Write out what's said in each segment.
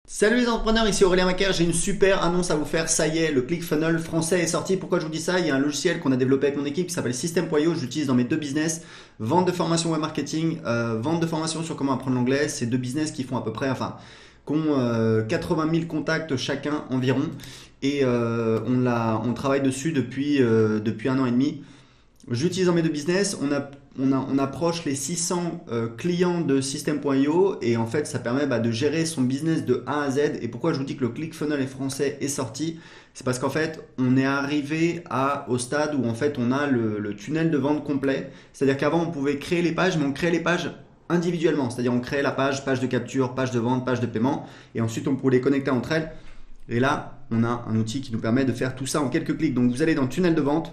Salut les entrepreneurs, ici Aurélien Macaire, j'ai une super annonce à vous faire, ça y est, le ClickFunnels français est sorti. Pourquoi je vous dis ça? Il y a un logiciel qu'on a développé avec mon équipe qui s'appelle System.io, je l'utilise dans mes deux business, vente de formation web marketing, vente de formation sur comment apprendre l'anglais. C'est deux business qui font à peu près, qui ont 80 000 contacts chacun environ, et on travaille dessus depuis un an et demi. J'utilise dans mes deux business, on approche les 600 clients de System.io et en fait ça permet de gérer son business de A à Z. Et pourquoi je vous dis que le ClickFunnels français est sorti, c'est parce qu'en fait on est arrivé au stade où en fait on a le tunnel de vente complet. C'est-à-dire qu'avant on pouvait créer les pages, mais on créait les pages individuellement. C'est-à-dire on créait la page de capture, page de vente, page de paiement, et ensuite on pouvait les connecter entre elles. Et là on a un outil qui nous permet de faire tout ça en quelques clics. Donc vous allez dans le tunnel de vente.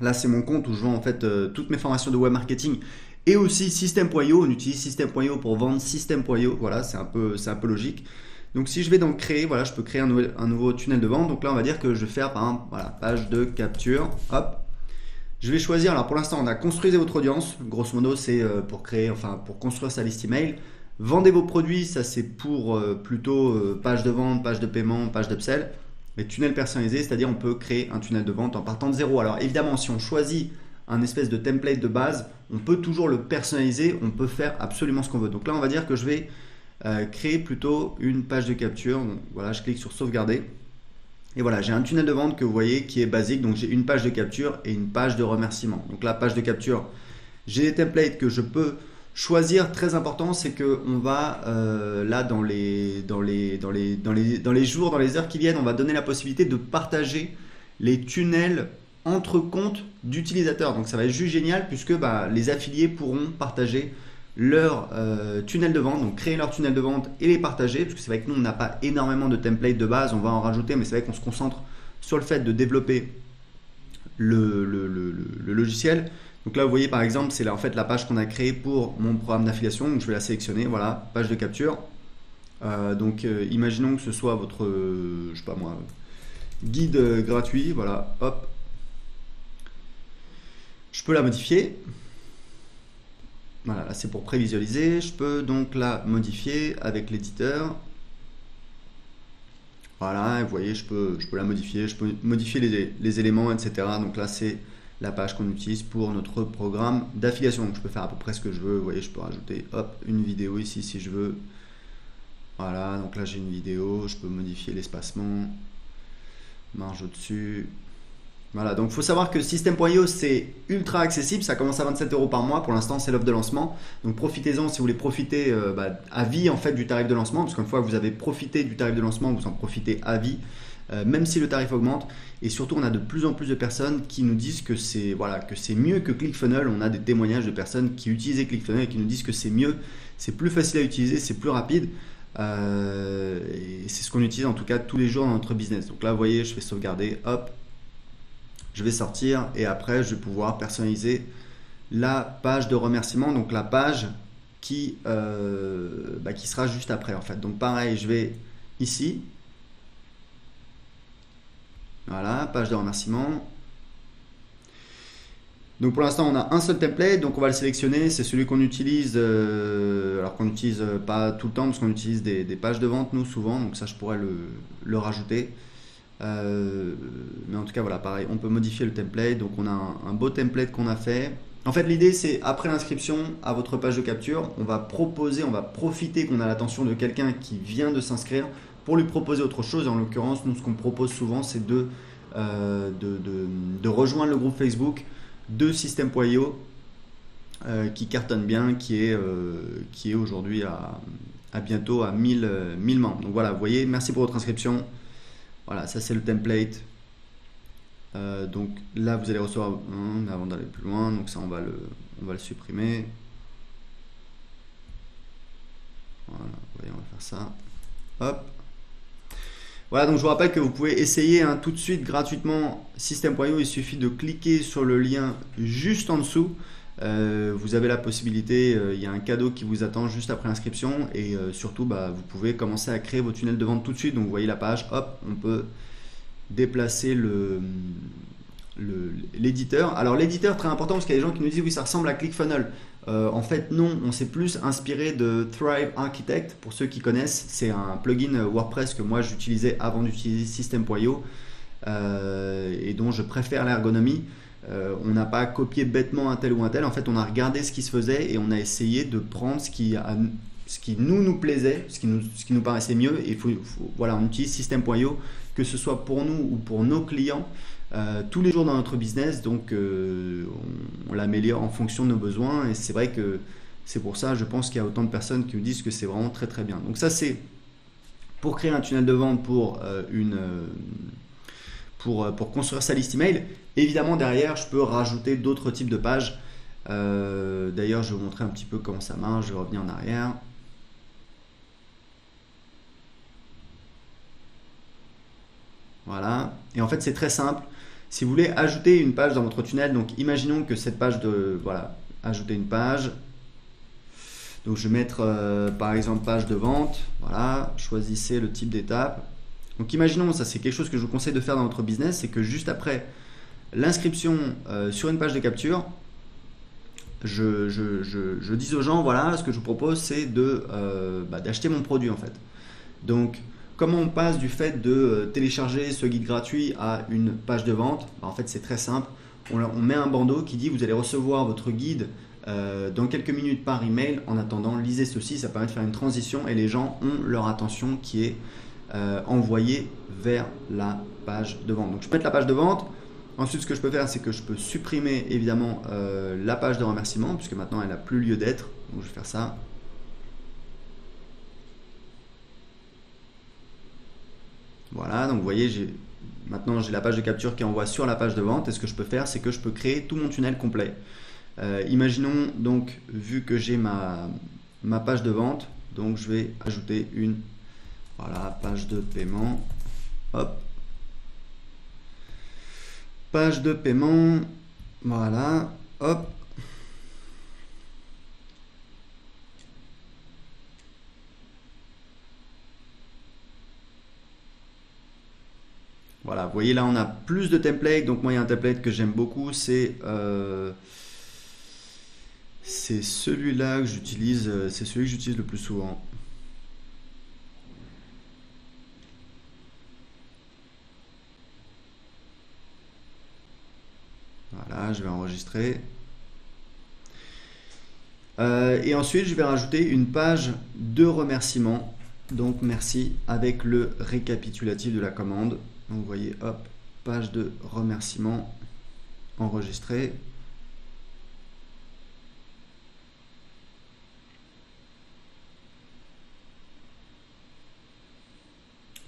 Là, c'est mon compte où je vends en fait toutes mes formations de web marketing et aussi System.io. On utilise System.io pour vendre System.io. Voilà, c'est un peu logique. Donc, si je vais dans créer, voilà, je peux créer un nouveau tunnel de vente. Donc là, on va dire que je vais faire par exemple, voilà, page de capture. Hop. Je vais choisir. Alors, pour l'instant, on a construisez votre audience. Grosso modo, c'est pour construire sa liste email. Vendez vos produits, ça c'est pour plutôt page de vente, page de paiement, page d'upsell. Les tunnels personnalisés, c'est-à-dire on peut créer un tunnel de vente en partant de zéro. Alors évidemment, si on choisit un espèce de template de base, on peut toujours le personnaliser, on peut faire absolument ce qu'on veut. Donc là, on va dire que je vais créer plutôt une page de capture. Donc, voilà, je clique sur sauvegarder. Et voilà, j'ai un tunnel de vente que vous voyez qui est basique. Donc j'ai une page de capture et une page de remerciement. Donc la page de capture, j'ai des templates que je peux choisir. Très important, c'est que on va là dans les jours, dans les heures qui viennent, on va donner la possibilité de partager les tunnels entre comptes d'utilisateurs. Donc ça va être juste génial puisque les affiliés pourront partager leur tunnel de vente, donc créer leur tunnel de vente et les partager, parce que c'est vrai que nous on n'a pas énormément de templates de base, on va en rajouter, mais c'est vrai qu'on se concentre sur le fait de développer le logiciel. Donc là, vous voyez par exemple, c'est là en fait la page qu'on a créée pour mon programme d'affiliation. Donc je vais la sélectionner, voilà, page de capture. Imaginons que ce soit votre, je sais pas moi, guide gratuit, voilà, hop. Je peux la modifier. Voilà, là c'est pour prévisualiser. Je peux donc la modifier avec l'éditeur. Voilà, vous voyez, je peux la modifier, je peux modifier les éléments, etc. Donc là, c'est la page qu'on utilise pour notre programme d'affiliation. Donc je peux faire à peu près ce que je veux. Vous voyez, je peux rajouter hop, une vidéo ici si je veux. Voilà, donc là j'ai une vidéo, je peux modifier l'espacement, marge au-dessus. Voilà, donc il faut savoir que System.io c'est ultra accessible, ça commence à 27 € par mois, pour l'instant c'est l'offre de lancement, donc profitez-en si vous voulez profiter à vie en fait du tarif de lancement, parce qu'une fois que vous avez profité du tarif de lancement, vous en profitez à vie, même si le tarif augmente, et surtout on a de plus en plus de personnes qui nous disent que c'est mieux que ClickFunnels. On a des témoignages de personnes qui utilisaient ClickFunnels et qui nous disent que c'est mieux, c'est plus facile à utiliser, c'est plus rapide, et c'est ce qu'on utilise en tout cas tous les jours dans notre business. Donc là vous voyez, je fais sauvegarder, hop, je vais sortir et après je vais pouvoir personnaliser la page de remerciement, donc la page qui sera juste après en fait. Donc pareil, je vais ici, voilà, page de remerciement. Donc pour l'instant on a un seul template, donc on va le sélectionner, c'est celui qu'on utilise, alors qu'on n'utilise pas tout le temps parce qu'on utilise des pages de vente nous souvent, donc ça je pourrais le rajouter. Mais en tout cas voilà, pareil, on peut modifier le template. Donc on a un beau template qu'on a fait. En fait l'idée c'est après l'inscription à votre page de capture, on va profiter qu'on a l'attention de quelqu'un qui vient de s'inscrire pour lui proposer autre chose. En l'occurrence nous ce qu'on propose souvent c'est de rejoindre le groupe Facebook de System.io qui cartonne bien, qui est aujourd'hui à bientôt à 1000 membres. Donc voilà, vous voyez, merci pour votre inscription. Voilà, ça c'est le template. Donc là vous allez recevoir mais avant d'aller plus loin, donc ça on va le supprimer. Voilà, vous voyez, on va faire ça. Hop. Voilà, donc je vous rappelle que vous pouvez essayer tout de suite gratuitement System.io. Il suffit de cliquer sur le lien juste en dessous. Vous avez la possibilité, il y a un cadeau qui vous attend juste après l'inscription, et surtout vous pouvez commencer à créer vos tunnels de vente tout de suite. Donc vous voyez la page, hop, on peut déplacer l'éditeur. Alors l'éditeur, très important, parce qu'il y a des gens qui nous disent oui ça ressemble à ClickFunnels. En fait, non, on s'est plus inspiré de Thrive Architect. Pour ceux qui connaissent, c'est un plugin WordPress que moi j'utilisais avant d'utiliser System.io et dont je préfère l'ergonomie. On n'a pas copié bêtement un tel ou un tel. En fait, on a regardé ce qui se faisait et on a essayé de prendre ce qui nous plaisait, ce qui nous paraissait mieux. Et voilà, on utilise System.io, que ce soit pour nous ou pour nos clients. Tous les jours dans notre business, donc on l'améliore en fonction de nos besoins et c'est vrai que c'est pour ça, je pense qu'il y a autant de personnes qui nous disent que c'est vraiment très très bien. Donc ça c'est pour créer un tunnel de vente pour construire sa liste email. Évidemment derrière je peux rajouter d'autres types de pages. D'ailleurs je vais vous montrer un petit peu comment ça marche, je vais revenir en arrière. Voilà, et en fait c'est très simple. Si vous voulez ajouter une page dans votre tunnel, donc imaginons que cette page voilà, ajouter une page. Donc je vais mettre par exemple page de vente, voilà, choisissez le type d'étape. Donc imaginons, ça c'est quelque chose que je vous conseille de faire dans votre business, c'est que juste après l'inscription sur une page de capture, je dis aux gens, voilà, ce que je vous propose c'est d'acheter mon produit en fait. Donc comment on passe du fait de télécharger ce guide gratuit à une page de vente? En fait, c'est très simple. On met un bandeau qui dit vous allez recevoir votre guide dans quelques minutes par email. En attendant, lisez ceci. Ça permet de faire une transition et les gens ont leur attention qui est envoyée vers la page de vente. Donc, je peux mettre la page de vente. Ensuite, ce que je peux faire, c'est que je peux supprimer évidemment la page de remerciement puisque maintenant elle n'a plus lieu d'être. Donc, je vais faire ça. Voilà, donc vous voyez, maintenant j'ai la page de capture qui envoie sur la page de vente. Et ce que je peux faire, c'est que je peux créer tout mon tunnel complet. Imaginons donc, vu que j'ai ma page de vente, donc je vais ajouter une page de paiement. Hop. Page de paiement. Voilà. Hop. Voilà, vous voyez là on a plus de templates, donc moi il y a un template que j'aime beaucoup, c'est celui-là que j'utilise, c'est celui que j'utilise le plus souvent. Voilà, je vais enregistrer. Et ensuite je vais rajouter une page de remerciement, donc merci, avec le récapitulatif de la commande. Donc vous voyez, hop, page de remerciement enregistrée.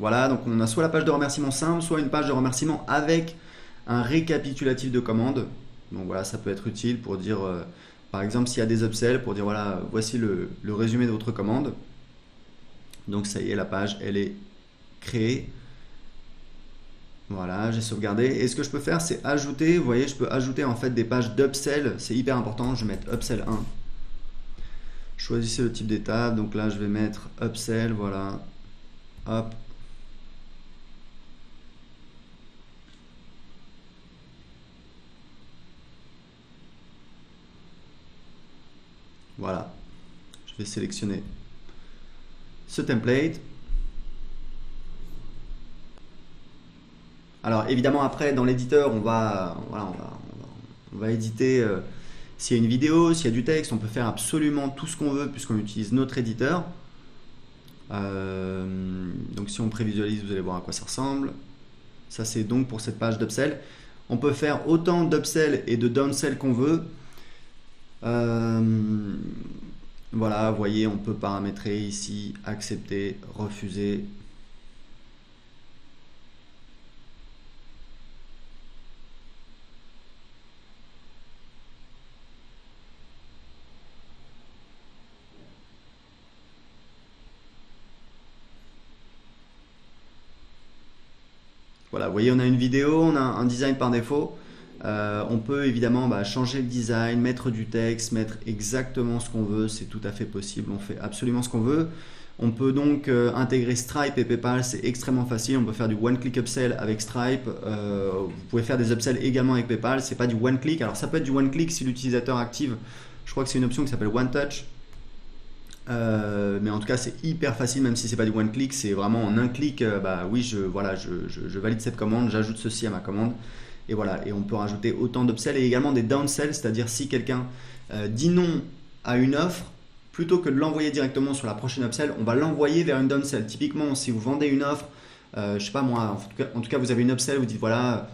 Voilà, donc on a soit la page de remerciement simple, soit une page de remerciement avec un récapitulatif de commande. Donc voilà, ça peut être utile pour dire, par exemple, s'il y a des upsells, pour dire voilà, voici le résumé de votre commande. Donc ça y est, la page, elle est créée. Voilà, j'ai sauvegardé. Et ce que je peux faire, c'est ajouter, vous voyez, je peux ajouter en fait des pages d'upsell. C'est hyper important, je vais mettre upsell 1. Choisissez le type d'étape, donc là je vais mettre upsell, voilà. Hop. Voilà. Je vais sélectionner ce template. Alors évidemment après dans l'éditeur on va éditer s'il y a une vidéo, s'il y a du texte, on peut faire absolument tout ce qu'on veut puisqu'on utilise notre éditeur. Donc si on prévisualise, vous allez voir à quoi ça ressemble. Ça c'est donc pour cette page d'upsell. On peut faire autant d'upsell et de downsell qu'on veut. Voilà, vous voyez, on peut paramétrer ici, accepter, refuser. Voilà, vous voyez, on a une vidéo, on a un design par défaut. On peut évidemment changer le design, mettre du texte, mettre exactement ce qu'on veut, c'est tout à fait possible, on fait absolument ce qu'on veut. On peut donc intégrer Stripe et PayPal, c'est extrêmement facile, on peut faire du one-click upsell avec Stripe, vous pouvez faire des upsells également avec PayPal, c'est pas du one-click, alors ça peut être du one-click si l'utilisateur active Je crois que c'est une option qui s'appelle One Touch. Mais en tout cas c'est hyper facile, même si c'est pas du one click, c'est vraiment en un clic. Bah oui, je valide cette commande, j'ajoute ceci à ma commande, et voilà. Et on peut rajouter autant d'upsells et également des downsells, c'est-à-dire si quelqu'un dit non à une offre, plutôt que de l'envoyer directement sur la prochaine upsell, on va l'envoyer vers une downsell. Typiquement, si vous vendez une offre, je sais pas moi, en tout cas vous avez une upsell, vous dites voilà,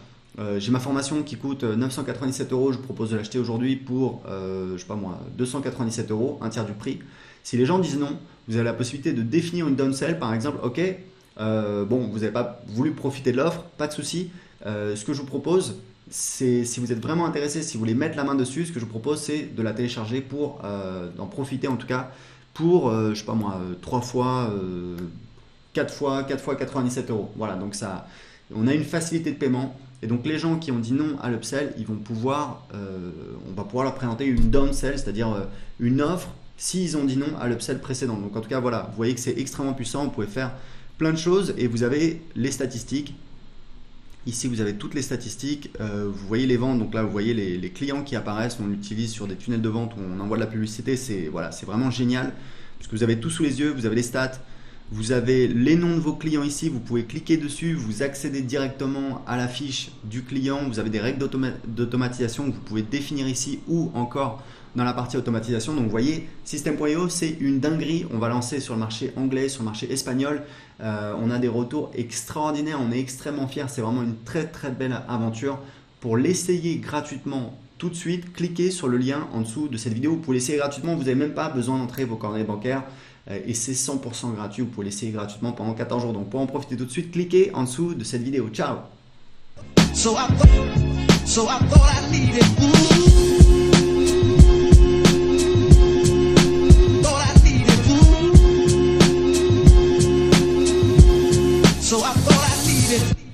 j'ai ma formation qui coûte 997 €, je vous propose de l'acheter aujourd'hui pour je sais pas moi, 297 €, un tiers du prix. Si les gens disent non, vous avez la possibilité de définir une downsell, par exemple. Ok, bon, vous n'avez pas voulu profiter de l'offre, pas de souci. Ce que je vous propose, c'est, si vous êtes vraiment intéressé, si vous voulez mettre la main dessus, ce que je vous propose, c'est de la télécharger pour d'en profiter en tout cas pour, je sais pas moi, 3 fois, 4 fois 97 €. Voilà, donc ça, on a une facilité de paiement. Et donc les gens qui ont dit non à l'upsell, ils vont pouvoir, on va pouvoir leur présenter une downsell, c'est-à-dire une offre s'ils ont dit non à l'upsell précédent. Donc en tout cas voilà, vous voyez que c'est extrêmement puissant, vous pouvez faire plein de choses et vous avez les statistiques. Ici vous avez toutes les statistiques, vous voyez les ventes, donc là vous voyez les clients qui apparaissent, on l'utilise sur des tunnels de vente où on envoie de la publicité, c'est voilà, c'est vraiment génial parce que vous avez tout sous les yeux, vous avez les stats. Vous avez les noms de vos clients ici, vous pouvez cliquer dessus, vous accédez directement à la fiche du client, vous avez des règles d'automatisation que vous pouvez définir ici ou encore dans la partie automatisation. Donc vous voyez, System.io c'est une dinguerie, on va lancer sur le marché anglais, sur le marché espagnol, on a des retours extraordinaires, on est extrêmement fiers, c'est vraiment une très très belle aventure. Pour l'essayer gratuitement tout de suite, cliquez sur le lien en dessous de cette vidéo, vous pouvez l'essayer gratuitement, vous n'avez même pas besoin d'entrer vos coordonnées bancaires. Et c'est 100% gratuit, vous pouvez l'essayer gratuitement pendant 14 jours. Donc pour en profiter tout de suite, cliquez en dessous de cette vidéo. Ciao. So I thought I needed So I thought I needed